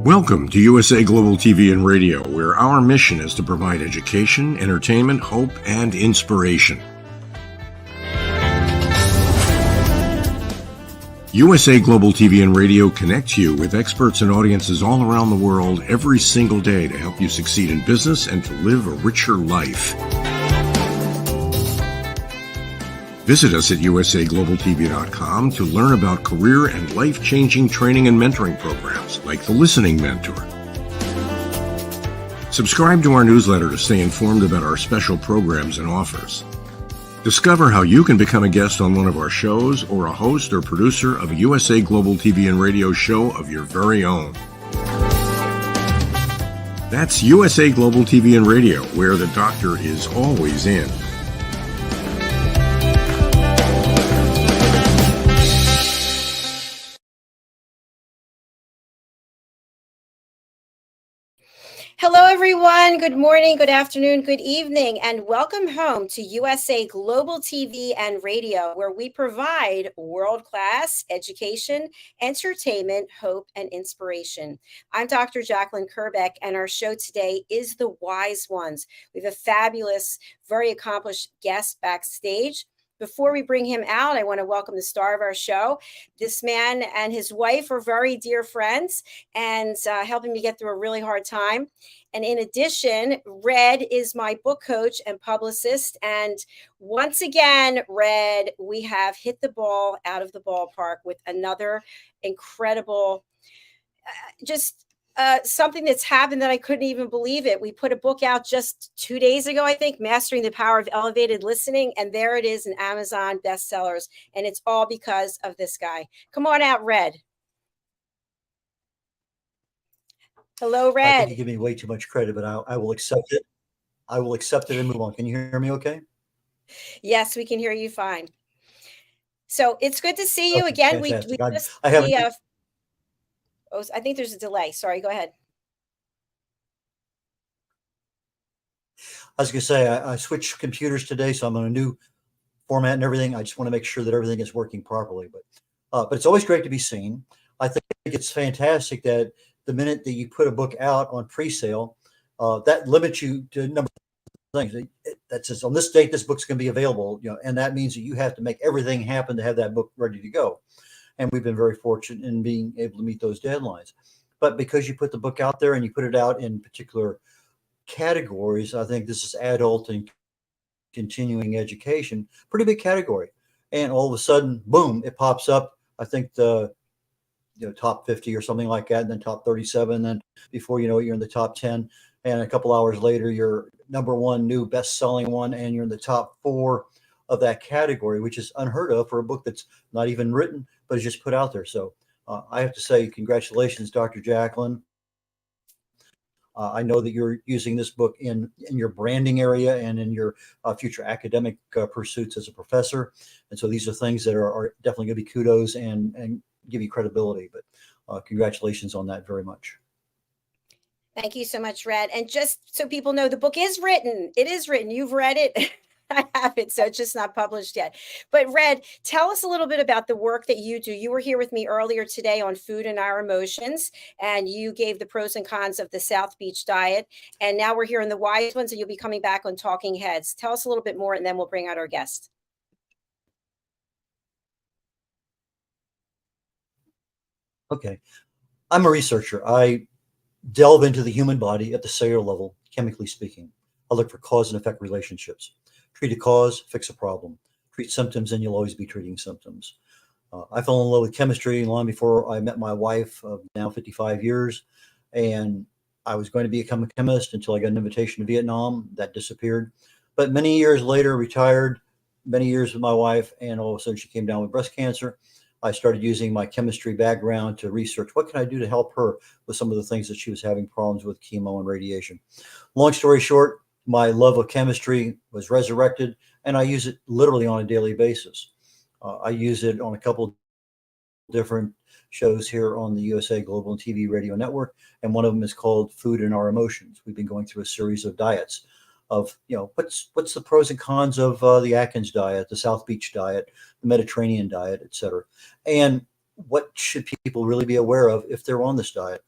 Welcome to USA Global TV and Radio, where our mission is to provide education, entertainment, hope, and inspiration. USA Global TV and Radio connects you with experts and audiences all around the world every single day to help you succeed in business and to live a richer life. Visit us at usaglobaltv.com to learn about career and life-changing training and mentoring programs like the Listening Mentor. Subscribe to our newsletter to stay informed about our special programs and offers. Discover how you can become a guest on one of our shows or a host or producer of a USA Global TV and Radio show of your very own. That's USA Global TV and Radio, where the doctor is always in. Hello, everyone. Good morning, good afternoon, good evening, and welcome home to USA Global TV and Radio, where we provide world-class education, entertainment, hope, and inspiration. I'm Dr. JACALYN KERBECK, and our show today is The Wise Ones. We have a fabulous, very accomplished guest backstage. Before we bring him out, I want to welcome the star of our show. This man and his wife are very dear friends and helping me get through a really hard time. And in addition, Red is my book coach and publicist. And once again, Red, we have hit the ball out of the ballpark with another incredible, something that's happened that I couldn't even believe it. We put a book out just 2 days ago, I think, Mastering the Power of Elevated Listening. And there it is in Amazon bestsellers. And it's all because of this guy. Come on out, Red. Hello, Red. I think you give me way too much credit, but I will accept it. I will accept it and move on. Can you hear me okay? Yes, we can hear you fine. So it's good to see you again. Fantastic. I think there's a delay. Sorry, go ahead. I was going to say, I switched computers today, so I'm on a new format and everything. I just want to make sure that everything is working properly. But it's always great to be seen. I think it's fantastic that the minute that you put a book out on pre-sale, that limits you to a number of things. That says on this date, this book's going to be available, and that means that you have to make everything happen to have that book ready to go. And we've been very fortunate in being able to meet those deadlines. But because you put the book out there and you put it out in particular categories, I think this is adult and continuing education, pretty big category. And all of a sudden, boom, it pops up. I think the top 50 or something like that, and then top 37. And then before you know it, you're in the top 10. And a couple hours later, you're number one new best-selling one, and you're in the top 4 of that category, which is unheard of for a book that's not even written, but is just put out there. So I have to say congratulations, Dr. JACALYN. I know that you're using this book in your branding area and in your future academic pursuits as a professor. And so these are things that are definitely going to be kudos and give you credibility. But congratulations on that very much. Thank you so much, Red. And just so people know, the book is written. It is written. You've read it. I have it, so it's just not published yet. But Red, tell us a little bit about the work that you do. You were here with me earlier today on food and our emotions, and you gave the pros and cons of the South Beach diet. And now we're here in the Wise Ones, and you'll be coming back on Talking Heads. Tell us a little bit more, and then we'll bring out our guest. Okay. I'm a researcher. I delve into the human body at the cellular level, chemically speaking. I look for cause and effect relationships. Treat a cause, fix a problem. Treat symptoms, and you'll always be treating symptoms. I fell in love with chemistry long before I met my wife of now 55 years. And I was going to become a chemist until I got an invitation to Vietnam. That disappeared. But many years later, retired, many years with my wife, and all of a sudden she came down with breast cancer. I started using my chemistry background to research what can I do to help her with some of the things that she was having problems with, chemo and radiation. Long story short, my love of chemistry was resurrected, and I use it literally on a daily basis. I use it on a couple of different shows here on the USA Global TV Radio Network, and one of them is called Food and Our Emotions. We've been going through a series of diets of, what's the pros and cons of the Atkins diet, the South Beach diet, the Mediterranean diet, et cetera. And what should people really be aware of if they're on this diet?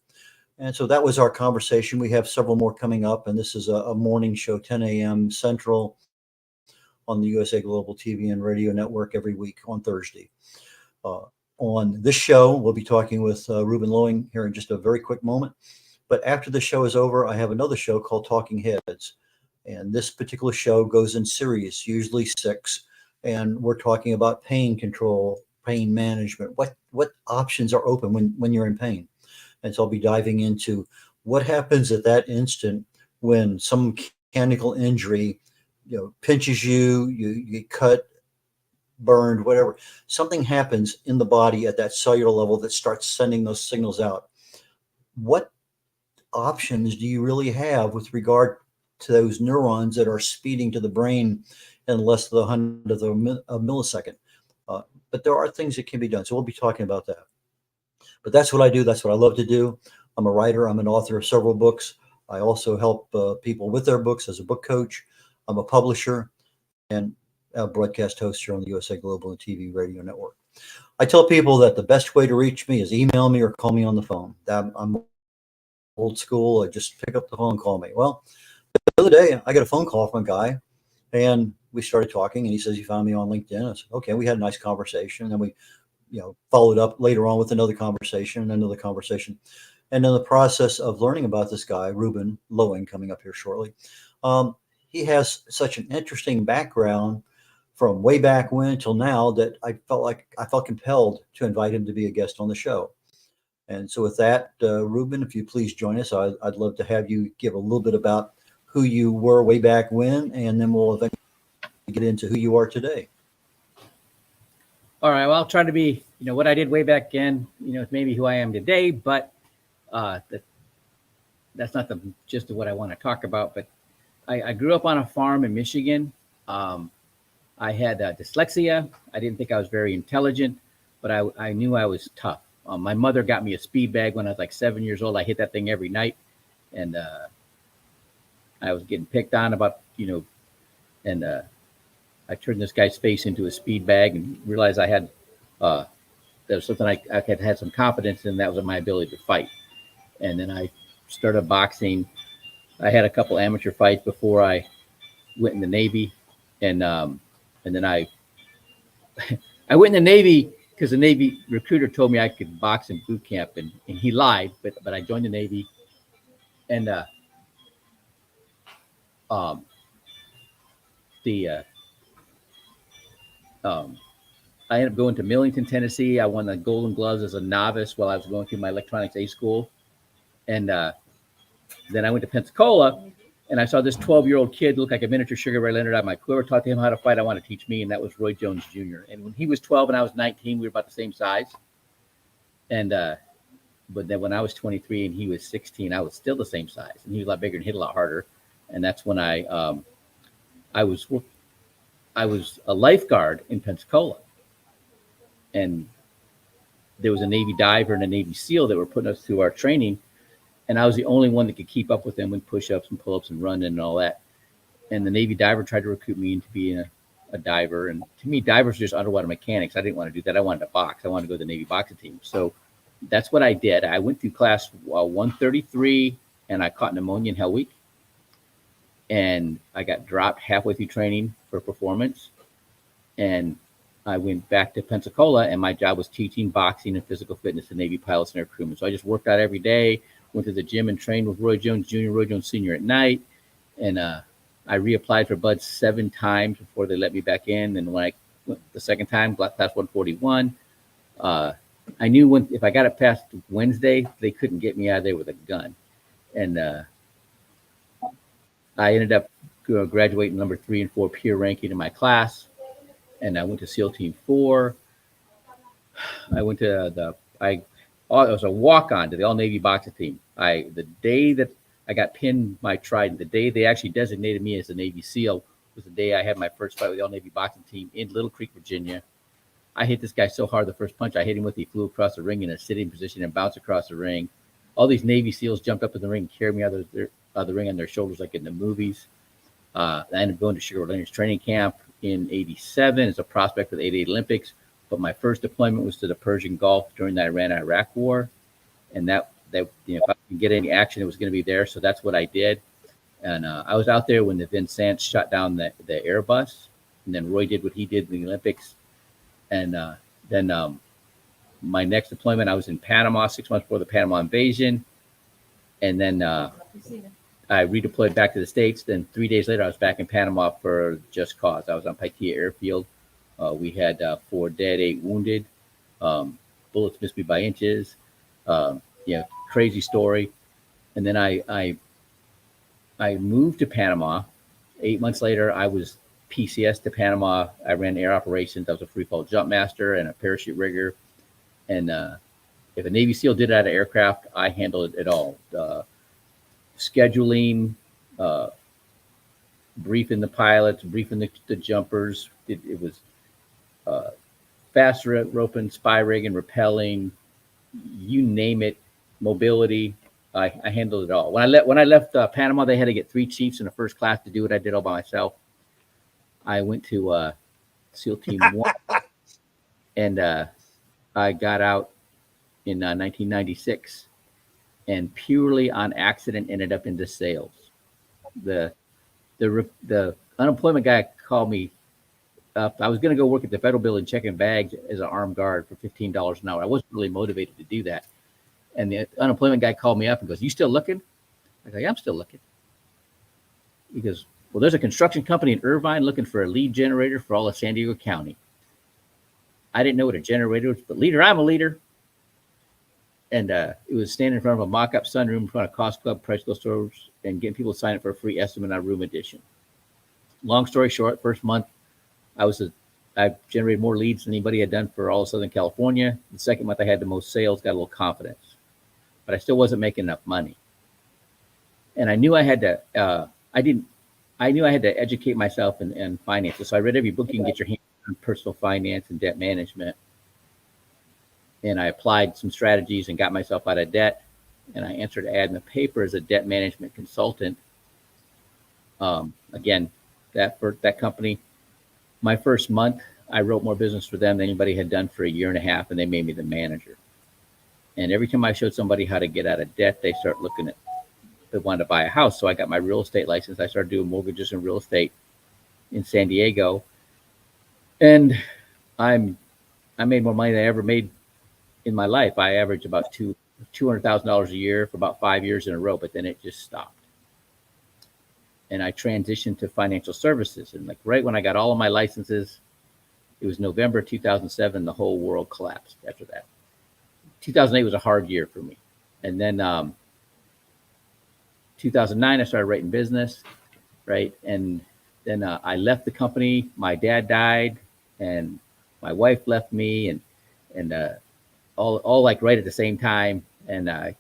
And so that was our conversation. We have several more coming up, and this is a morning show, 10 a.m. Central, on the USA Global TV and Radio Network every week on Thursday. On this show, we'll be talking with Reuben Loewen here in just a very quick moment. But after the show is over, I have another show called Talking Heads. And this particular show goes in series, usually 6. And we're talking about pain control, pain management, what options are open when you're in pain. And so I'll be diving into what happens at that instant when some mechanical injury, pinches you, you get cut, burned, whatever. Something happens in the body at that cellular level that starts sending those signals out. What options do you really have with regard to those neurons that are speeding to the brain in less than 100th of a millisecond? But there are things that can be done. So we'll be talking about that. But that's what I do. That's what I love to do. I'm a writer. I'm an author of several books. I also help people with their books as a book coach. I'm a publisher and a broadcast host here on the USA Global and TV Radio Network. I tell people that the best way to reach me is email me or call me on the phone. I'm old school. I just pick up the phone and call me. Well, the other day I got a phone call from a guy, and we started talking, and he says he found me on LinkedIn. I said, okay, we had a nice conversation, and we followed up later on with another conversation and another conversation. And in the process of learning about this guy, Reuben Loewen, coming up here shortly, he has such an interesting background from way back when till now that I felt compelled to invite him to be a guest on the show. And so with that, Reuben, if you please join us, I'd love to have you give a little bit about who you were way back when, and then we'll eventually get into who you are today. All right. Well, I'll try to be, what I did way back then, maybe who I am today, but that's not the gist of what I want to talk about. But I grew up on a farm in Michigan. I had dyslexia. I didn't think I was very intelligent, but I knew I was tough. My mother got me a speed bag when I was like 7 years old. I hit that thing every night, and I was getting picked on about, and I turned this guy's face into a speed bag and realized I had there was something I had some confidence in. That was my ability to fight. And then I started boxing. I had a couple amateur fights before I went in the Navy, and then I went in the Navy because the Navy recruiter told me I could box in boot camp, and he lied. But I joined the Navy, and I ended up going to Millington, Tennessee. I won the Golden Gloves as a novice while I was going through my electronics A school. And then I went to Pensacola, and I saw this 12-year-old kid look like a miniature Sugar Ray Leonard. I'm like, whoever taught him how to fight, I want to teach me. And that was Roy Jones Jr. And when he was 12 and I was 19, we were about the same size. And but then when I was 23 and he was 16, I was still the same size. And he was a lot bigger and hit a lot harder. And that's when I was a lifeguard in Pensacola. And there was a Navy diver and a Navy SEAL that were putting us through our training. And I was the only one that could keep up with them with push-ups and pull-ups and running and all that. And the Navy diver tried to recruit me into being a diver. And to me, divers are just underwater mechanics. I didn't want to do that. I wanted to box. I wanted to go to the Navy boxing team. So that's what I did. I went through class 133, and I caught pneumonia in Hell Week. And I got dropped halfway through training for performance. And I went back to Pensacola, and my job was teaching boxing and physical fitness to Navy pilots and air crewmen. So I just worked out every day, went to the gym and trained with Roy Jones Jr., Roy Jones Sr. at night. And I reapplied for BUD 7 times before they let me back in. And when I went the second time, class 141, I knew if I got it past Wednesday, they couldn't get me out of there with a gun. And I ended up graduating number 3 and 4 peer ranking in my class. And I went to SEAL Team 4. I went to I was a walk-on to the all-Navy boxing team. The day that I got pinned my trident, the day they actually designated me as a Navy SEAL was the day I had my first fight with the all-Navy boxing team in Little Creek, Virginia. I hit this guy so hard the first punch I hit him with, he flew across the ring in a sitting position and bounced across the ring. All these Navy SEALs jumped up in the ring and carried me out of the ring on their shoulders like in the movies. I ended up going to Sugar Ray Leonard's training camp in '87 as a prospect for the '88 Olympics. But my first deployment was to the Persian Gulf during the Iran-Iraq War. And that if I and get any action that was going to be there. So that's what I did. And I was out there when the Vincent shot down the Airbus, and then Roy did what he did in the Olympics. And then my next deployment, I was in Panama 6 months before the Panama invasion. And then I redeployed back to the States. Then 3 days later, I was back in Panama for Just Cause. I was on Paitilla Airfield. We had 4 dead, 8 wounded. Bullets missed me by inches. Crazy story. And then I moved to Panama. 8 months later, I was PCS to Panama. I ran air operations. I was a free fall jump master and a parachute rigger. And if a Navy SEAL did it out of aircraft, I handled it all. Scheduling, briefing the pilots, briefing the jumpers. It was fast roping, spy rigging, rappelling, you name it, mobility. I handled it all. When I left Panama, they had to get 3 chiefs in a first class to do it. I did all by myself. I went to SEAL Team 1, and I got out in 1996, and purely on accident ended up into sales. The unemployment guy called me up. I was going to go work at the Federal Building checking bags as an armed guard for $15 an hour. I wasn't really motivated to do that. And the unemployment guy called me up and goes, "You still looking?" I go, "Yeah, I'm still looking." He goes, "Well, there's a construction company in Irvine looking for a lead generator for all of San Diego County." I didn't know what a generator was, but leader, I'm a leader. And it was standing in front of a mock-up sunroom in front of Cost Club, Price Go stores, and getting people to sign up for a free estimate on room addition. Long story short, first month, I generated more leads than anybody had done for all of Southern California. The second month, I had the most sales, got a little confidence, but I still wasn't making enough money. And I knew I had to. I knew I had to educate myself in finances. So I read every book you can get your hands on personal finance and debt management. And I applied some strategies and got myself out of debt. And I answered an ad in the paper as a debt management consultant. Again, that company, my first month, I wrote more business for them than anybody had done for a year and a half, and they made me the manager. And every time I showed somebody how to get out of debt, they wanted to buy a house. So I got my real estate license. I started doing mortgages and real estate in San Diego. And I made more money than I ever made in my life. I averaged about $200,000 a year for about 5 years in a row, but then it just stopped. And I transitioned to financial services. And like right when I got all of my licenses, it was November 2007, the whole world collapsed after that. 2008 was a hard year for me. And then 2009, I started writing business, right? And then I left the company. My dad died, and my wife left me, and all like right at the same time. And I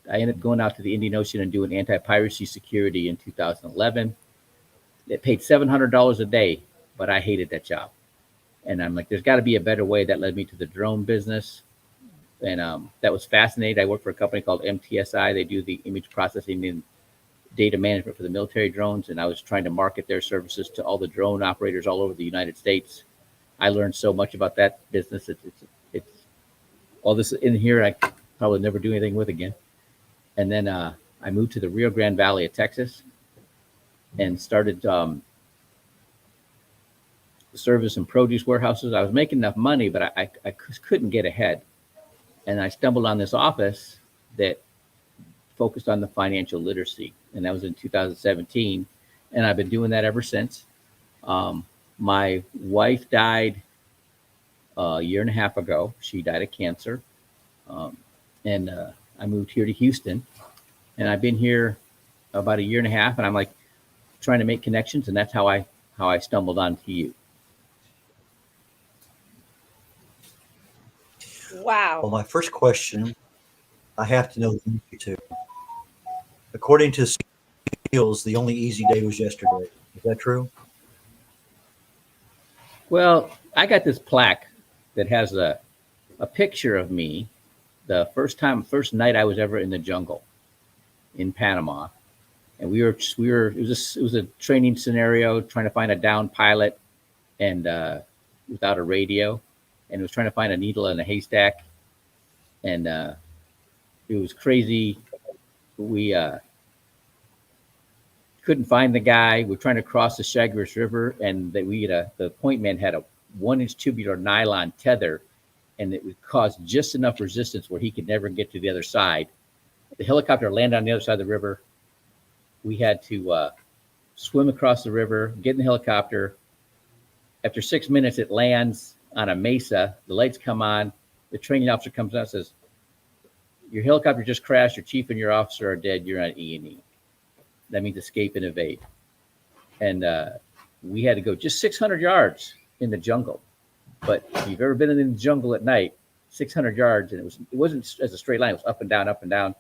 ended up going out to the Indian Ocean and doing anti-piracy security in 2011. It paid $700 a day, but I hated that job. And I'm like, there's got to be a better way. That led me to the drone business. And that was fascinating. I worked for a company called MTSI. They do the image processing and data management for the military drones. And I was trying to market their services to all the drone operators all over the United States. I learned so much about that business. It's all this in here I probably never do anything with again. And then I moved to the Rio Grande Valley of Texas and started service and produce warehouses. I was making enough money, but I couldn't get ahead. And I stumbled on this office that focused on the financial literacy. And that was in 2017. And I've been doing that ever since. My wife died a year and a half ago. She died of cancer. And I moved here to Houston. And I've been here about a year and a half. And I'm like trying to make connections. And that's how I stumbled onto you. Wow. Well, my first question, I have to know the answer to. According to SEALs, the only easy day was yesterday. Is that true? Well, I got this plaque that has a picture of me the first night I was ever in the jungle in Panama. And it was a training scenario, trying to find a downed pilot and without a radio. And it was trying to find a needle in a haystack. And It was crazy. We couldn't find the guy. We're trying to cross the Chagres River, and the point man had a 1-inch tubular nylon tether, and it would cause just enough resistance where he could never get to the other side. The helicopter landed on the other side of the river. We had to swim across the river, get in the helicopter. After 6 minutes, it lands on a mesa. The lights come on. The training officer comes out and says, "Your helicopter just crashed. Your chief and your officer are dead. You're on E&E." That means escape and evade. And we had to go just 600 yards in the jungle. But if you've ever been in the jungle at night, 600 yards, and it wasn't as a straight line. It was up and down,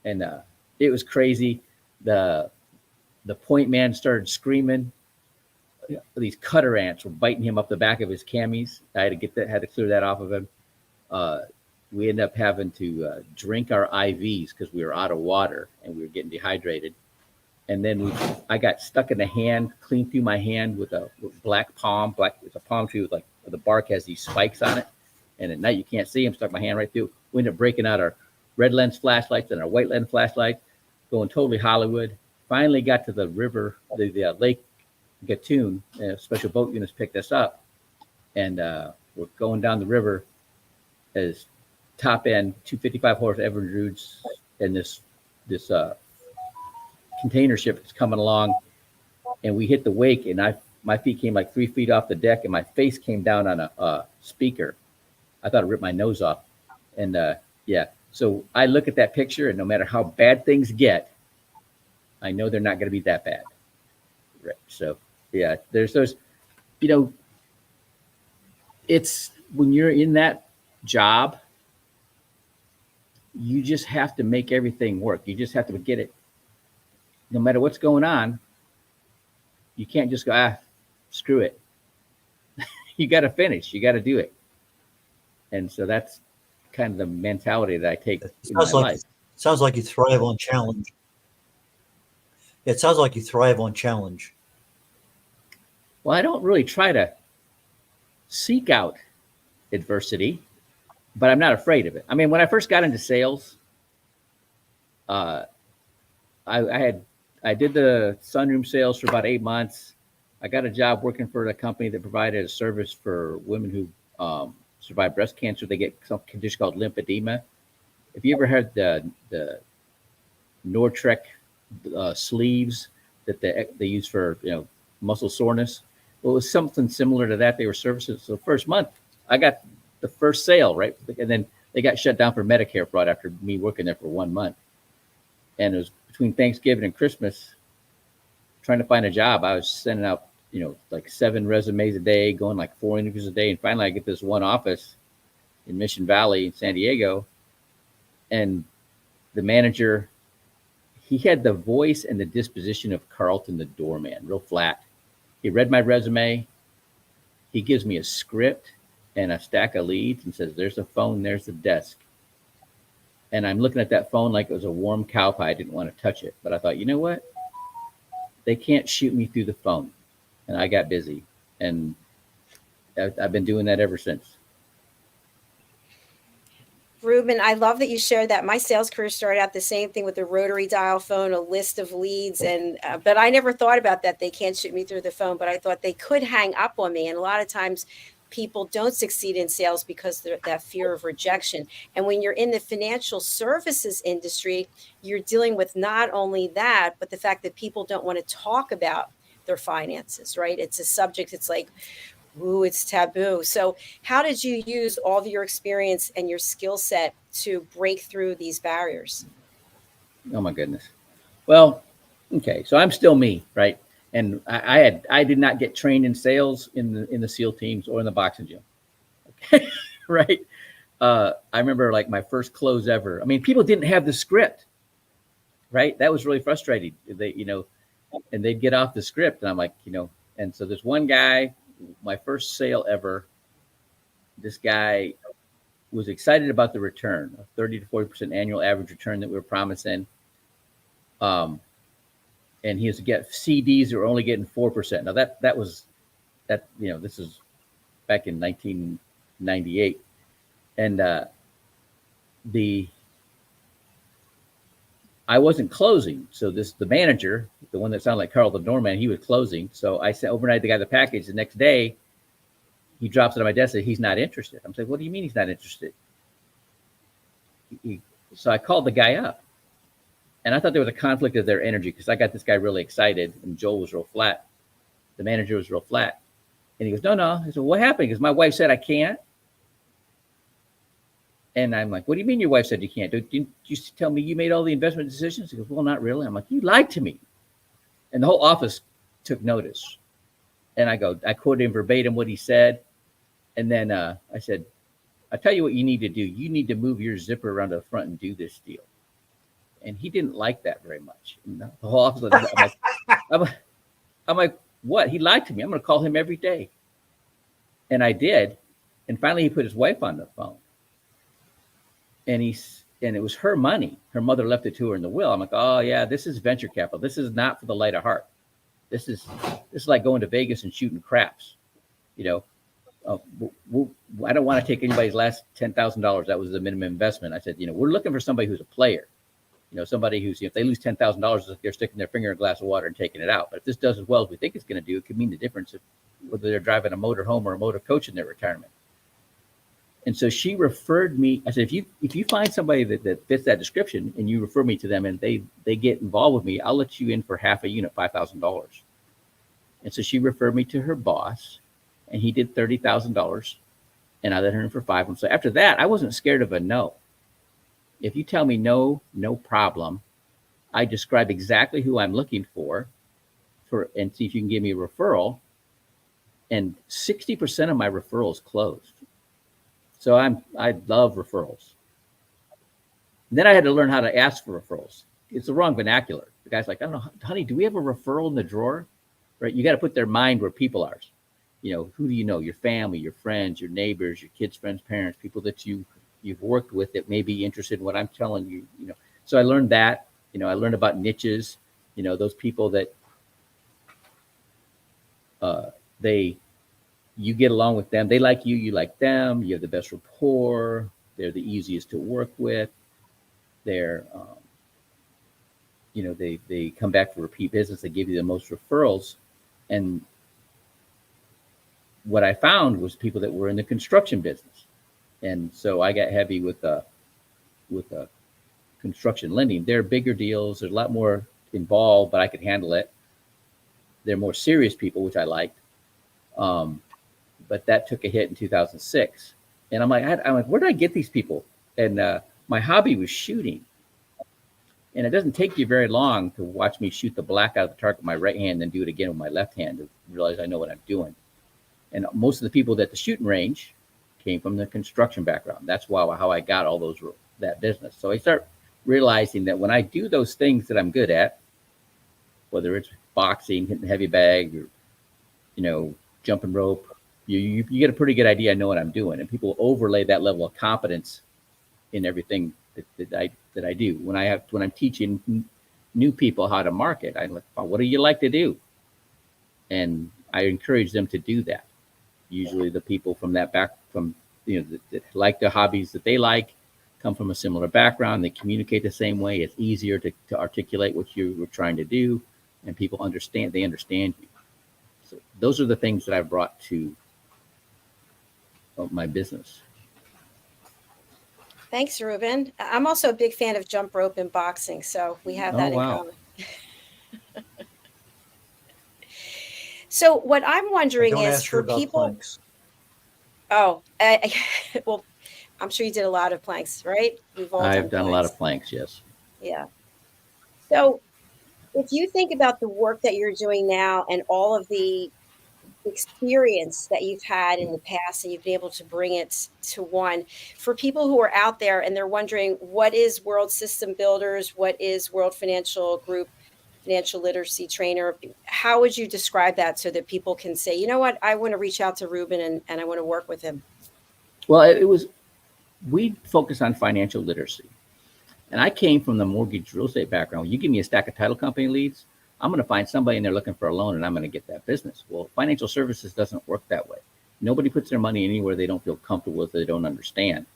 and it was crazy. The point man started screaming. These cutter ants were biting him up the back of his camis. I had to clear that off of him. We ended up having to drink our IVs because we were out of water and we were getting dehydrated. And then I got stuck in the hand, clean through my hand with a black palm. It's a palm tree with the bark has these spikes on it. And at night you can't see them. Stuck my hand right through. We ended up breaking out our red lens flashlights and our white lens flashlight, going totally Hollywood. Finally got to the river, the Lake Gatun. Special boat units picked us up, and we're going down the river as top end 255 horse Everdrudes, and this container ship is coming along, and we hit the wake, and my feet came like 3 feet off the deck, and my face came down on a speaker. I thought it ripped my nose off, and yeah. So I look at that picture, and no matter how bad things get, I know they're not going to be that bad. Right. So yeah, there's those. It's when you're in that job, you just have to make everything work. You just have to get it. No matter what's going on, you can't just go, screw it. You got to finish. You got to do it. And so that's kind of the mentality that I take in my life. Sounds like you thrive on challenge. It sounds like you thrive on challenge. Well, I don't really try to seek out adversity, but I'm not afraid of it. I mean, when I first got into sales, I did the sunroom sales for about 8 months. I got a job working for a company that provided a service for women who survive breast cancer. They get some condition called lymphedema. If you ever heard the Nortrek sleeves that they use for muscle soreness, well, it was something similar to that. They were servicing. So first month, I got the first sale, right, and then they got shut down for Medicare fraud after me working there for 1 month. And it was between Thanksgiving and Christmas, trying to find a job. I was sending out, like 7 resumes a day, going like 4 interviews a day. And finally I get this one office in Mission Valley in San Diego. And the manager, he had the voice and the disposition of Carlton the doorman, real flat. He read my resume. He gives me a script and a stack of leads and says, "There's a phone, there's a desk." And I'm looking at that phone like it was a warm cow pie. I didn't want to touch it. But I thought, you know what? They can't shoot me through the phone. And I got busy. And I've been doing that ever since. Reuben, I love that you shared that. My sales career started out the same thing with the rotary dial phone, a list of leads. And but I never thought about that. They can't shoot me through the phone, but I thought they could hang up on me. And a lot of times people don't succeed in sales because of that fear of rejection. And when you're in the financial services industry, you're dealing with not only that, but the fact that people don't want to talk about their finances, right? It's a subject. It's like, ooh, it's taboo. So how did you use all of your experience and your skill set to break through these barriers? Oh my goodness. Well, okay. So I'm still me, right? And I did not get trained in sales in the SEAL teams or in the boxing gym. Okay. Right. I remember like my first close ever. I mean, people didn't have the script, right? That was really frustrating. They, and they'd get off the script and I'm like, and so there's one guy, my first sale ever, this guy was excited about the return, a 30 to 40% annual average return that we were promising. And he was to get CDs that were only getting 4%. Now that was this is back in 1998. And I wasn't closing. So the manager, the one that sounded like Carl the doorman, he was closing. So I sent overnight the guy the package. The next day, he drops it on my desk and said, he's not interested. I'm saying, what do you mean he's not interested? So I called the guy up. And I thought there was a conflict of their energy because I got this guy really excited and Joel was real flat. The manager was real flat. And he goes, no. I said, what happened? Because my wife said I can't. And I'm like, what do you mean your wife said you can't? Didn't you tell me you made all the investment decisions? He goes, well, not really. I'm like, you lied to me. And the whole office took notice. And I quoted him verbatim what he said. And then I said, I'll tell you what you need to do. You need to move your zipper around to the front and do this deal. And he didn't like that very much. The whole office, I'm like, what? He lied to me. I'm going to call him every day. And I did. And finally, he put his wife on the phone. And it was her money. Her mother left it to her in the will. I'm like, oh yeah, this is venture capital. This is not for the light of heart. This is like going to Vegas and shooting craps. You know, I don't want to take anybody's last $10,000. That was the minimum investment. I said, we're looking for somebody who's a player. Somebody who's, if they lose $10,000, it's like they're sticking their finger in a glass of water and taking it out. But if this does as well as we think it's going to do, it could mean the difference of whether they're driving a motor home or a motor coach in their retirement. And so she referred me. I said, if you find somebody that fits that description and you refer me to them and they get involved with me, I'll let you in for half a unit, $5,000. And so she referred me to her boss, and he did $30,000, and I let her in for $5,000. So after that, I wasn't scared of a no. If you tell me no problem, I describe exactly who I'm looking for and see if you can give me a referral. And 60% of my referrals closed. So I love referrals. And then I had to learn how to ask for referrals. It's the wrong vernacular. The guy's like, I don't know, honey, do we have a referral in the drawer? Right? You got to put their mind where people are. Who do you know? Your family, your friends, your neighbors, your kids' friends, parents, people that you've worked with that may be interested in what I'm telling you. So I learned that. I learned about niches. Those people that you get along with them. They like you, you like them. You have the best rapport. They're the easiest to work with. They're, they come back for repeat business. They give you the most referrals. And what I found was people that were in the construction business. And so I got heavy with construction lending. They're bigger deals. There's a lot more involved, but I could handle it. They're more serious people, which I liked. But that took a hit in 2006. And I'm like, where did I get these people? And my hobby was shooting. And it doesn't take you very long to watch me shoot the black out of the target with my right hand and do it again with my left hand to realize I know what I'm doing. And most of the people at the shooting range came from the construction background. That's how I got all that business. So I start realizing that when I do those things that I'm good at, whether it's boxing, hitting the heavy bag, or, jumping rope, you get a pretty good idea I know what I'm doing. And people overlay that level of competence in everything that I do. When I'm teaching new people how to market, I'm like, what do you like to do? And I encourage them to do that. Usually the people from that that like the hobbies that they like, come from a similar background. They communicate the same way. It's easier to articulate what you were trying to do, and people understand. They understand you. So those are the things that I brought to my business. Thanks, Reuben. I'm also a big fan of jump rope and boxing, so we have that in common. So what I'm wondering is for people. Planks. Oh, well, I'm sure you did a lot of planks, right? I've done a lot of planks, yes. Yeah. So if you think about the work that you're doing now and all of the experience that you've had in the past and you've been able to bring it to one, for people who are out there and they're wondering, what is World System Builders? What is World Financial Group Financial Literacy Trainer? How would you describe that so that people can say, you know what, I want to reach out to Reuben and I want to work with him? Well, we focus on financial literacy. And I came from the mortgage real estate background. You give me a stack of title company leads, I'm going to find somebody and they're looking for a loan and I'm going to get that business. Well, financial services doesn't work that way. Nobody puts their money anywhere they don't feel comfortable with, they don't understand.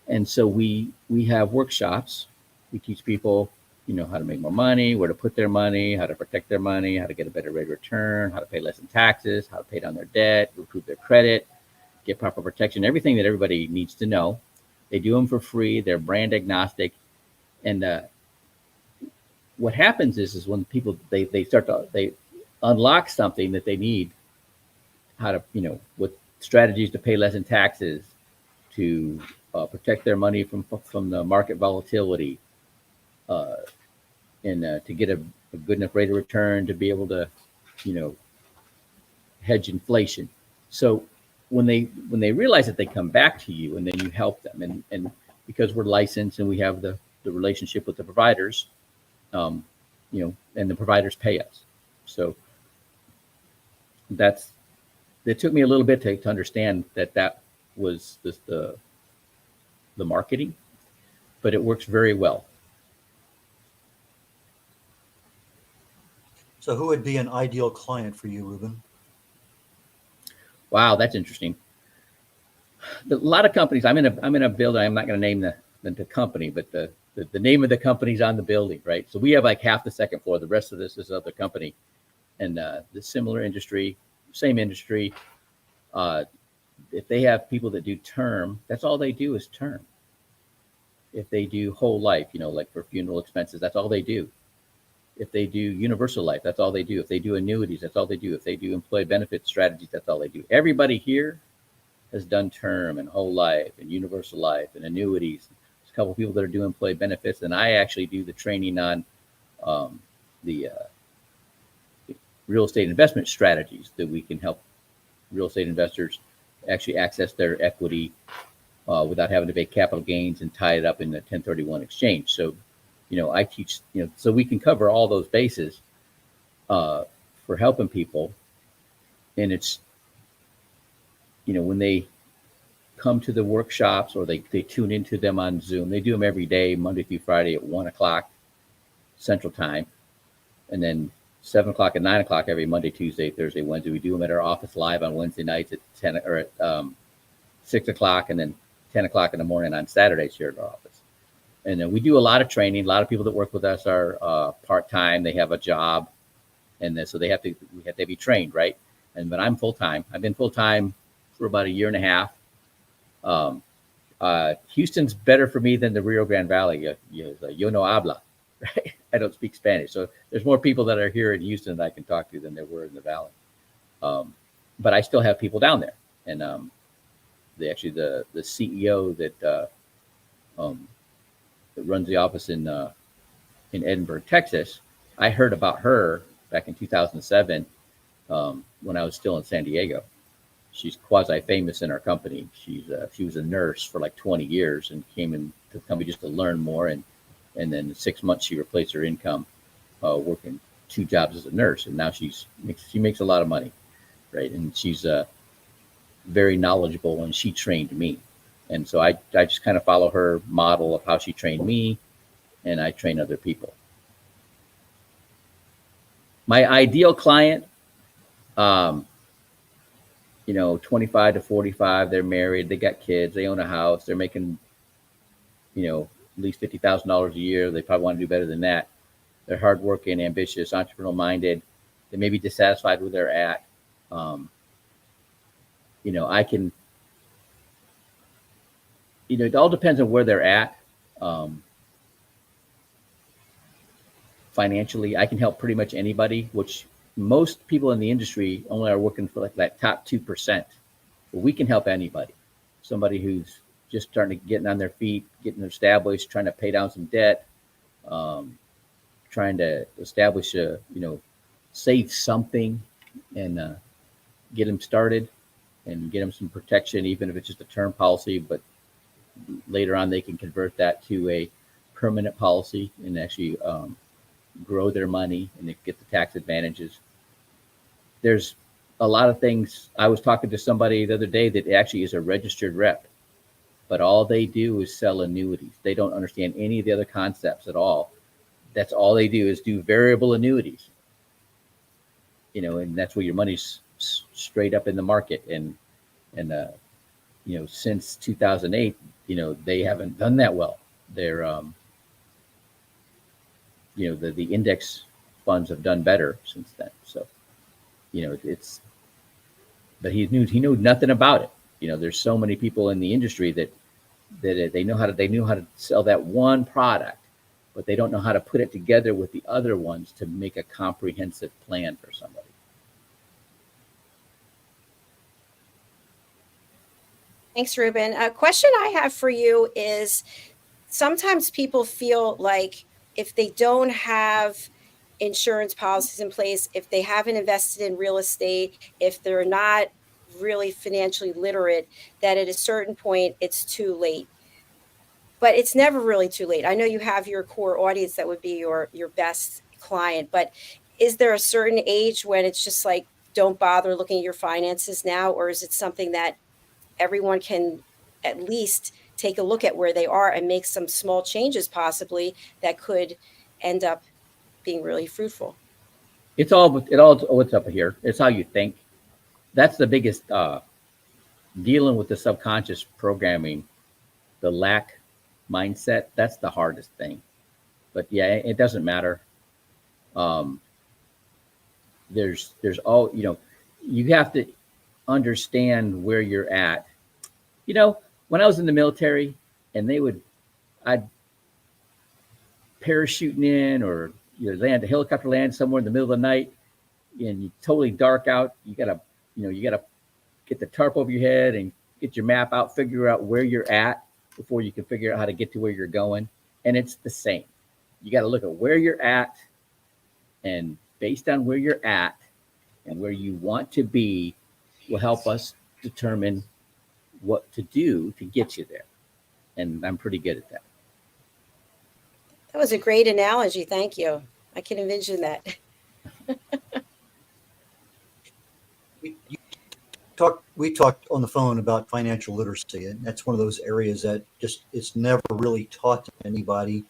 And so we have workshops. We teach people how to make more money, where to put their money, how to protect their money, how to get a better rate of return, how to pay less in taxes, how to pay down their debt, improve their credit, get proper protection, everything that everybody needs to know. They do them for free. They're brand agnostic. And what happens is when people, they unlock something that they need, how to, with strategies to pay less in taxes, to protect their money from the market volatility, and to get a good enough rate of return to be able to, hedge inflation. So when they realize that, they come back to you, and then you help them. And because we're licensed and we have the relationship with the providers, and the providers pay us. So it took me a little bit to understand that was the marketing, but it works very well. So who would be an ideal client for you, Reuben? Wow, that's interesting. A lot of companies. I'm in a building. I'm not going to name the company, but the name of the company's on the building, right? So we have like half the second floor. The rest of this is other company, and the similar industry, same industry. If they have people that do term, that's all they do is term. If they do whole life, like for funeral expenses, that's all they do. If they do universal life, that's all they do. If they do annuities, that's all they do. If they do employee benefit strategies, that's all they do. Everybody here has done term and whole life and universal life and annuities. There's a couple of people that are doing employee benefits, and I actually do the training on the real estate investment strategies that we can help real estate investors actually access their equity without having to pay capital gains and tie it up in the 1031 exchange. So, I teach, so we can cover all those bases for helping people. And it's, when they come to the workshops or they tune into them on Zoom, they do them every day, Monday through Friday at 1:00 Central Time. And then 7:00 and 9:00 every Monday, Tuesday, Thursday, Wednesday. We do them at our office live on Wednesday nights at 10 or at 6:00, and then 10:00 in the morning on Saturdays here at our office. And then we do a lot of training. A lot of people that work with us are part-time. They have a job, and then, so we have to be trained, right? But I'm full-time. I've been full-time for about a year and a half. Houston's better for me than the Rio Grande Valley. Yo no habla, right? I don't speak Spanish. So there's more people that are here in Houston that I can talk to than there were in the Valley. But I still have people down there. And the CEO that runs the office in Edinburgh, Texas, I heard about her back in 2007 when I was still in San Diego. She's quasi-famous in our company. She was a nurse for like 20 years and came into the company just to learn more. And then in 6 months, she replaced her income working 2 jobs as a nurse. And now she makes a lot of money, right? And she's very knowledgeable, and she trained me. And so I just kind of follow her model of how she trained me, and I train other people. My ideal client, 25 to 45, they're married, they got kids, they own a house, they're making, at least $50,000 a year. They probably want to do better than that. They're hardworking, ambitious, entrepreneurial minded. They may be dissatisfied where they're at. I can, it all depends on where they're at. Financially, I can help pretty much anybody, which most people in the industry only are working for like that top 2%. But we can help anybody. Somebody who's just starting to getting on their feet, getting established, trying to pay down some debt, trying to establish save something and get them started and get them some protection, even if it's just a term policy. But later on, they can convert that to a permanent policy and actually grow their money and they get the tax advantages. There's a lot of things. I was talking to somebody the other day that actually is a registered rep, but all they do is sell annuities. They don't understand any of the other concepts at all. That's all they do is do variable annuities, and that's where your money's straight up in the market. And since 2008, they haven't done that well. the index funds have done better since then. So, but he knew nothing about it. There's so many people in the industry that they knew how to sell that one product, but they don't know how to put it together with the other ones to make a comprehensive plan for somebody. Thanks, Reuben. A question I have for you is, sometimes people feel like if they don't have insurance policies in place, if they haven't invested in real estate, if they're not really financially literate, that at a certain point it's too late. But it's never really too late. I know you have your core audience that would be your best client, but is there a certain age when it's just like, don't bother looking at your finances now? Or is it something that everyone can at least take a look at where they are and make some small changes possibly that could end up being really fruitful? It's all what's up here. It's how you think. That's the biggest dealing with the subconscious programming, the lack mindset. That's the hardest thing. But yeah, it doesn't matter. There's all, you have to understand where you're at. When I was in the military and I'd parachuting in, or land a helicopter land somewhere in the middle of the night and you totally dark out. You gotta get the tarp over your head and get your map out, figure out where you're at before you can figure out how to get to where you're going. And it's the same. You got to look at where you're at, and based on where you're at and where you want to be will help us determine what to do to get you there. And I'm pretty good at that. That was a great analogy. Thank you. I can envision that. We talked on the phone about financial literacy, and that's one of those areas that just it's never really taught to anybody.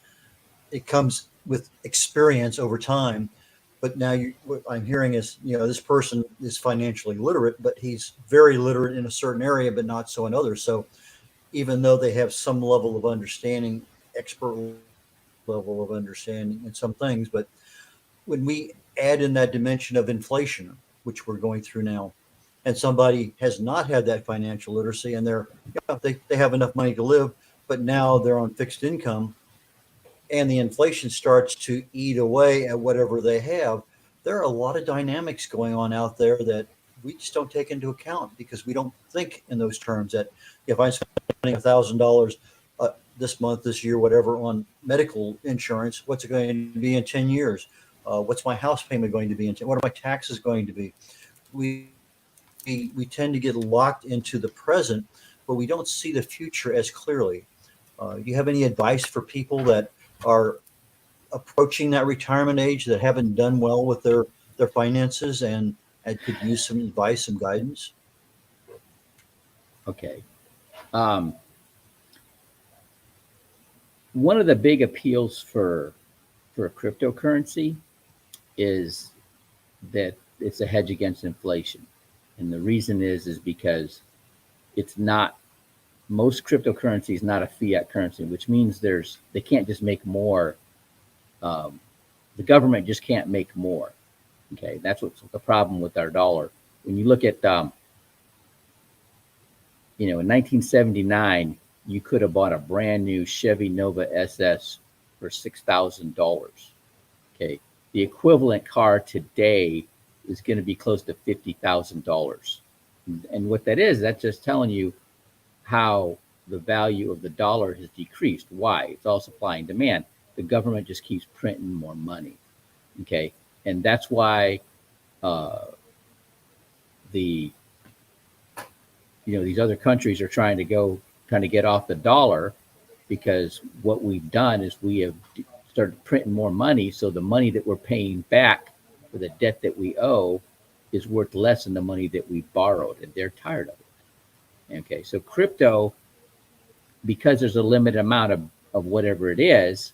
It comes with experience over time. But now what I'm hearing is, this person is financially literate, but he's very literate in a certain area, but not so in others. So even though they have some level of understanding, expert level of understanding in some things, but when we add in that dimension of inflation, which we're going through now, and somebody has not had that financial literacy, and they have enough money to live, but now they're on fixed income, and the inflation starts to eat away at whatever they have, there are a lot of dynamics going on out there that we just don't take into account because we don't think in those terms. That if I'm spending $1,000 this month, this year, whatever, on medical insurance, what's it going to be in 10 years? What's my house payment going to be in 10? What are my taxes going to be? We tend to get locked into the present, but we don't see the future as clearly. Do you have any advice for people that are approaching that retirement age that haven't done well with their finances and could use some advice and guidance? Okay. One of the big appeals for a cryptocurrency is that it's a hedge against inflation. And the reason is because it's not, most cryptocurrency is not a fiat currency, which means they can't just make more. The government just can't make more. Okay, that's what's the problem with our dollar. When you look at, in 1979, you could have bought a brand new Chevy Nova SS for $6,000. Okay, the equivalent car today is going to be close to $50,000. And what that is, that's just telling you how the value of the dollar has decreased. Why? It's all supply and demand. The government just keeps printing more money. Okay, and that's why these other countries are trying to get off the dollar, because what we've done is we have started printing more money, so the money that we're paying back for the debt that we owe is worth less than the money that we borrowed, and they're tired of it. Okay, so crypto, because there's a limited amount of whatever it is,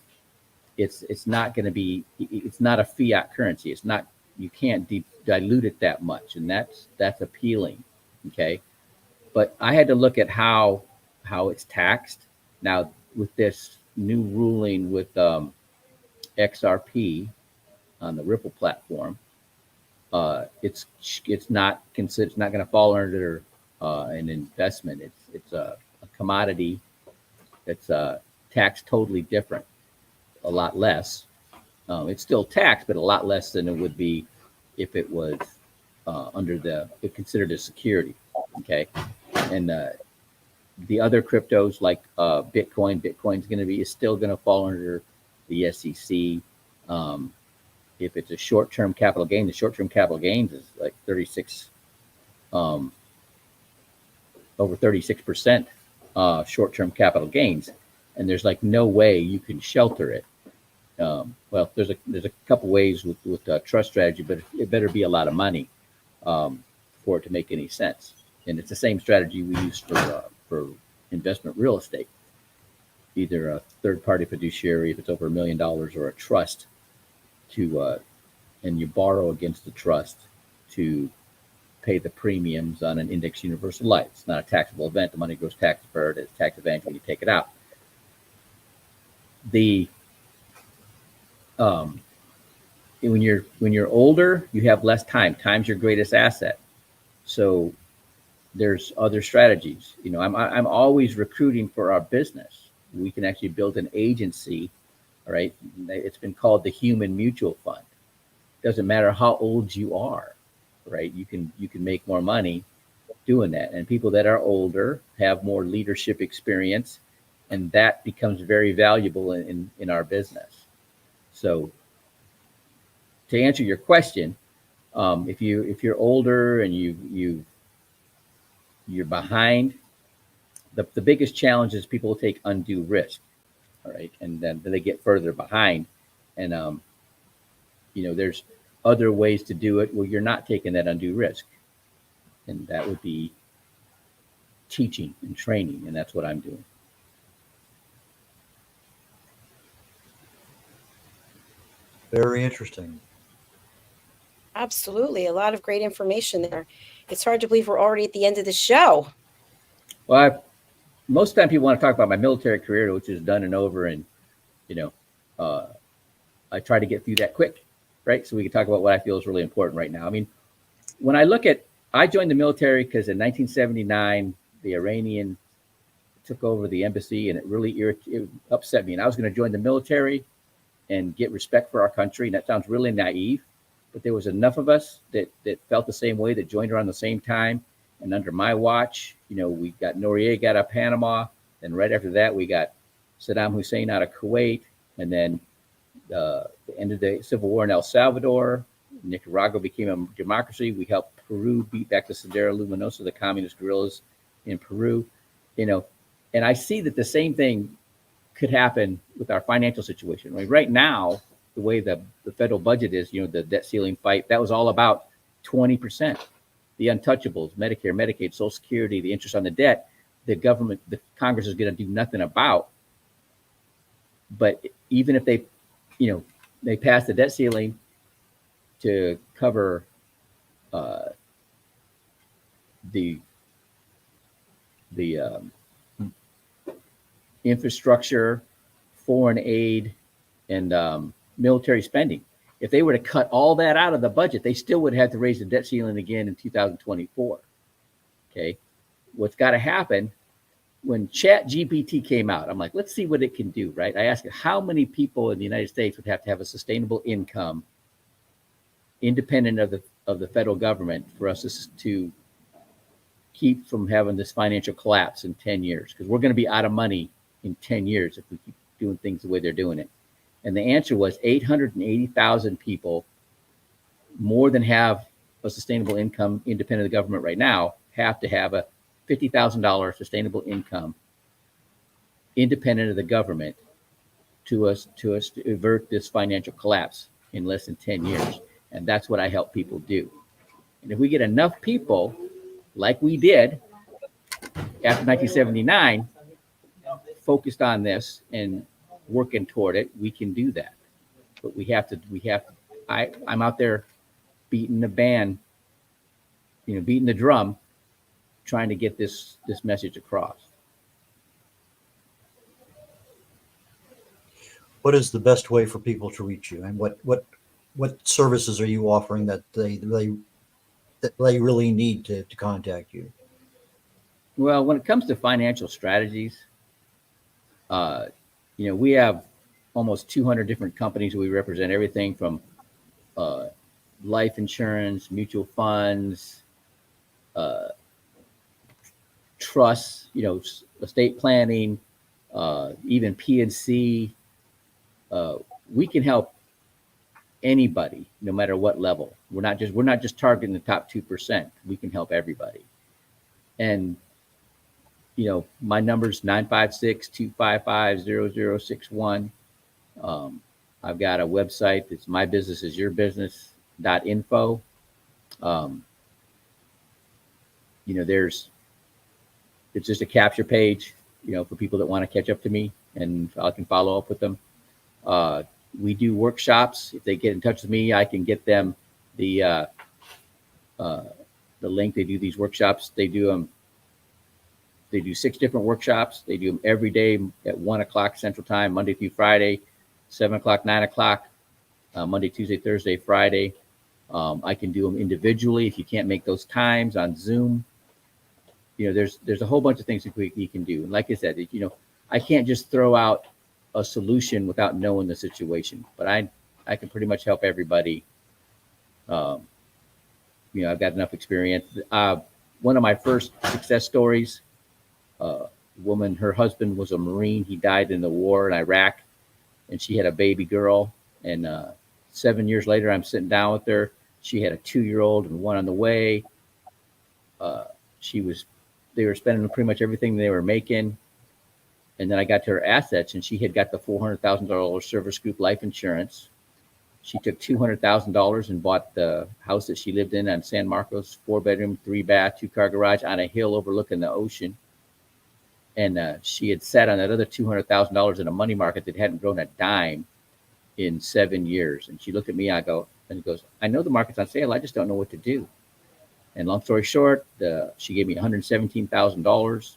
it's not going to be, it's not a fiat currency. It's not, you can't dilute it that much, and that's appealing. Okay, but I had to look at how it's taxed now with this new ruling with XRP on the Ripple platform, it's not considered, it's not going to fall under an investment. It's a commodity that's taxed totally different, a lot less. It's still taxed, but a lot less than it would be if it was considered a security. Okay, and the other cryptos like Bitcoin's is still going to fall under the SEC. If it's a short-term capital gain, the short-term capital gains is like 36, over 36% short-term capital gains, and there's like no way you can shelter it. Well, there's a couple ways with trust strategy, but it better be a lot of money for it to make any sense. And it's the same strategy we use for investment real estate, either a third-party fiduciary if it's over $1 million, or a trust and you borrow against the trust to pay the premiums on an index universal life. It's not a taxable event. The money goes tax deferred. It's tax event when you take it out. When you're older, you have less time. Time's your greatest asset. So there's other strategies. I'm always recruiting for our business. We can actually build an agency. All right. It's been called the Human Mutual Fund. Doesn't matter how old you are, right? You can make more money doing that. And people that are older have more leadership experience, and that becomes very valuable in our business. So to answer your question, if you're older and you're behind, the biggest challenge is people take undue risk. All right, and then they get further behind, and there's other ways to do it where you're not taking that undue risk, and that would be teaching and training, and that's what I'm doing. Very interesting. Absolutely. A lot of great information there. It's hard to believe we're already at the end of the show. Well, most of the time people want to talk about my military career, which is done and over, and I try to get through that quick, right? So we can talk about what I feel is really important right now. I mean, when I joined the military because in 1979 the Iranian took over the embassy, and it upset me, and I was going to join the military and get respect for our country. And that sounds really naive, but there was enough of us that felt the same way, that joined around the same time. And under my watch, we got Noriega out of Panama. Then right after that, we got Saddam Hussein out of Kuwait. And then the end of the civil war in El Salvador. Nicaragua became a democracy. We helped Peru beat back the Sendero Luminoso, the communist guerrillas in Peru. And I see that the same thing could happen with our financial situation. Right now, the way the federal budget is, the debt ceiling fight, that was all about 20%. The untouchables, Medicare, Medicaid, Social Security, the interest on the debt, the Congress is going to do nothing about. But even if they pass the debt ceiling to cover the infrastructure, foreign aid, and military spending. If they were to cut all that out of the budget, they still would have to raise the debt ceiling again in 2024. Okay. What's got to happen when ChatGPT came out, I'm like, let's see what it can do, right? I asked it, how many people in the United States would have to have a sustainable income independent of the federal government for us to keep from having this financial collapse in 10 years? Because we're going to be out of money in 10 years if we keep doing things the way they're doing it. And the answer was 880,000 people, more than have a sustainable income independent of the government right now, have to have a $50,000 sustainable income independent of the government to us to avert this financial collapse in less than 10 years. And that's what I help people do. And if we get enough people, like we did after 1979, focused on this and working toward it, we can do that. But I'm out there beating the band, beating the drum, trying to get this message across. What is the best way for people to reach you, and what services are you offering that they really need to contact you? Well, when it comes to financial strategies, uh, we have almost 200 different companies. We represent everything from uh, life insurance, mutual funds, uh, trusts, estate planning, even PNC. We can help anybody, no matter what level. We're not just targeting the top 2%. We can help everybody. And my number's 956-255-0061. I've got a website. It's mybusinessisyourbusiness.info. Um, it's just a capture page, for people that want to catch up to me, and I can follow up with them. We do workshops. If they get in touch with me, I can get them the link. They do these workshops. They do them. They do 6 different workshops. They do them every day at 1 o'clock Central Time, Monday through Friday, 7 o'clock, 9 o'clock, Monday, Tuesday, Thursday, Friday. I can do them individually if you can't make those times on Zoom. There's a whole bunch of things that you can do. And like I said, I can't just throw out a solution without knowing the situation. But I can pretty much help everybody. I've got enough experience. One of my first success stories, woman, her husband was a Marine. He died in the war in Iraq, and she had a baby girl. And 7 years later, I'm sitting down with her. She had a 2-year-old and one on the way. They were spending pretty much everything they were making. And then I got to her assets, and she had got the $400,000 Service Group life insurance. She took $200,000 and bought the house that she lived in on San Marcos, 4-bedroom, 3-bath, 2-car garage on a hill overlooking the ocean. And she had sat on that other $200,000 in a money market that hadn't grown a dime in 7 years. And she looked at me, and he goes, I know the market's on sale. I just don't know what to do. And long story short, she gave me $117,000.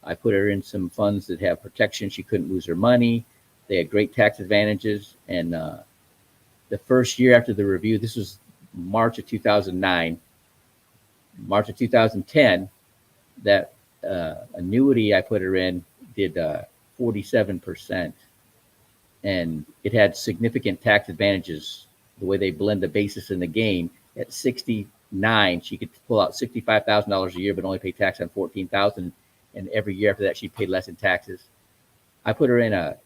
I put her in some funds that have protection. She couldn't lose her money. They had great tax advantages. And the first year after the review, this was March of 2009, March of 2010, that annuity I put her in did 47%. And it had significant tax advantages. The way they blend the basis in the gain, at 69, she could pull out $65,000 a year, but only pay tax on $14,000. And every year after that, she paid less in taxes. I put her in a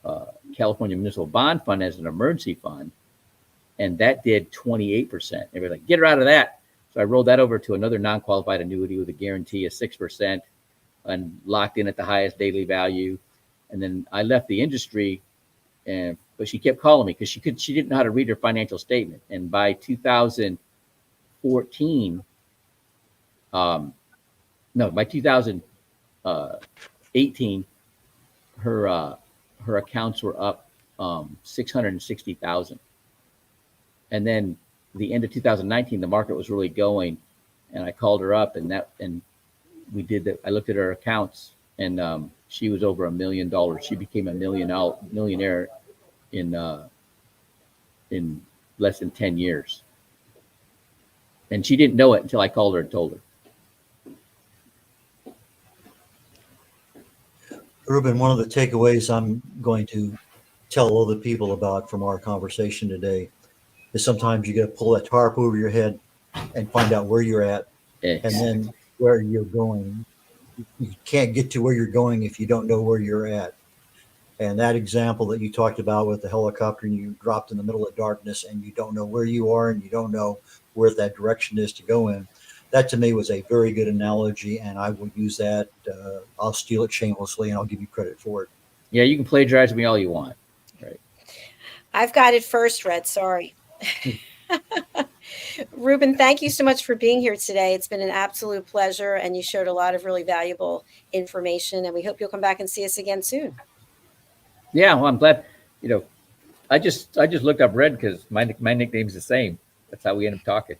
California Municipal Bond Fund as an emergency fund, and that did 28%. Everybody's like, get her out of that. So I rolled that over to another non-qualified annuity with a guarantee of 6% and locked in at the highest daily value. And then I left the industry, but she kept calling me because she didn't know how to read her financial statement. And by 2014, by 2018, her accounts were up 660,000. And then the end of 2019, the market was really going, and I called her up, and we did that. I looked at her accounts, and she was over $1 million. She became a millionaire in less than 10 years. And she didn't know it until I called her and told her. Reuben, one of the takeaways I'm going to tell other people about from our conversation today is sometimes you got to pull that tarp over your head and find out where you're at, and then where you're going. You can't get to where you're going if you don't know where you're at. And that example that you talked about with the helicopter, and you dropped in the middle of darkness and you don't know where you are and you don't know where that direction is to go in. That to me was a very good analogy, and I will use that. I'll steal it shamelessly, and I'll give you credit for it. Yeah, you can plagiarize me all you want. Right. I've got it first, Red. Sorry. Reuben, thank you so much for being here today. It's been an absolute pleasure, and you showed a lot of really valuable information, and we hope you'll come back and see us again soon. Yeah, well, I'm glad. I just looked up Red because my nickname's the same. That's how we end up talking.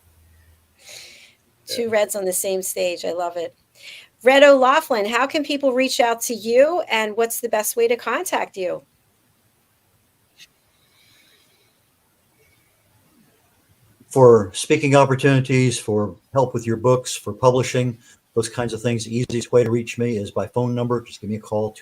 Two Reds on the same stage. I love it. Red.Olaughlin, how can people reach out to you, and what's the best way to contact you? For speaking opportunities, for help with your books, for publishing, those kinds of things, the easiest way to reach me is by phone number. Just give me a call,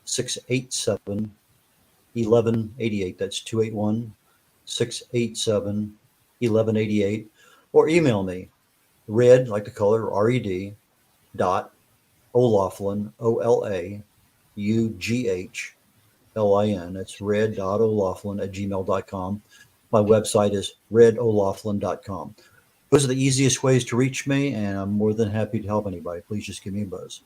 281-687-1188. That's 281-687-1188. Or email me, red, like the color, R-E-D, dot, O'Laughlin, OLAUGHLIN. That's red.olaughlin at gmail.com. My website is red.olaughlin.com. Those are the easiest ways to reach me, and I'm more than happy to help anybody. Please just give me a buzz.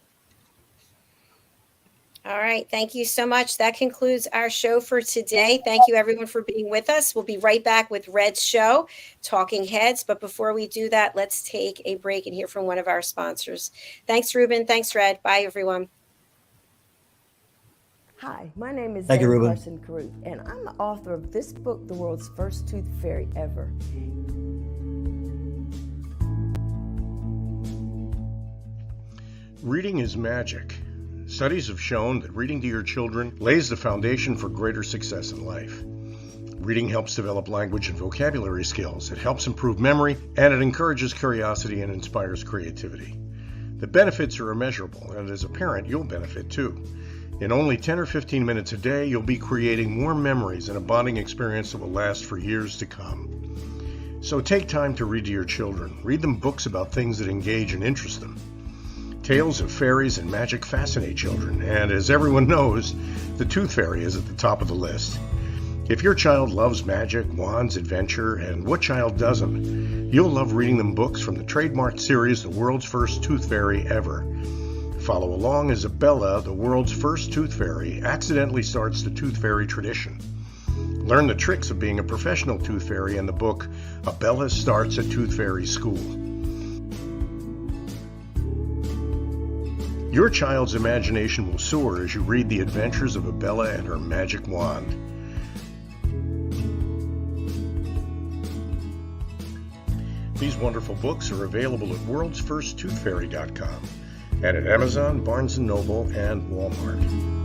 All right. Thank you so much. That concludes our show for today. Thank you, everyone, for being with us. We'll be right back with Red's show, Talking Heads. But before we do that, let's take a break and hear from one of our sponsors. Thanks, Reuben. Thanks, Red. Bye, everyone. Hi, my name is Thank you, Reuben. Carson Carruth, and I'm the author of this book, The World's First Tooth Fairy Ever. Reading is magic. Studies have shown that reading to your children lays the foundation for greater success in life. Reading helps develop language and vocabulary skills. It helps improve memory, and it encourages curiosity and inspires creativity. The benefits are immeasurable, and as a parent, you'll benefit too. In only 10 or 15 minutes a day, you'll be creating more memories and a bonding experience that will last for years to come. So take time to read to your children. Read them books about things that engage and interest them. Tales of fairies and magic fascinate children, and as everyone knows, the Tooth Fairy is at the top of the list. If your child loves magic, wands, adventure, and what child doesn't, you'll love reading them books from the trademarked series, The World's First Tooth Fairy Ever. Follow along as Bella, the world's first tooth fairy, accidentally starts the tooth fairy tradition. Learn the tricks of being a professional tooth fairy in the book, Bella Starts a Tooth Fairy School. Your child's imagination will soar as you read the adventures of Bella and her magic wand. These wonderful books are available at worldsfirsttoothfairy.com and at Amazon, Barnes & Noble, and Walmart.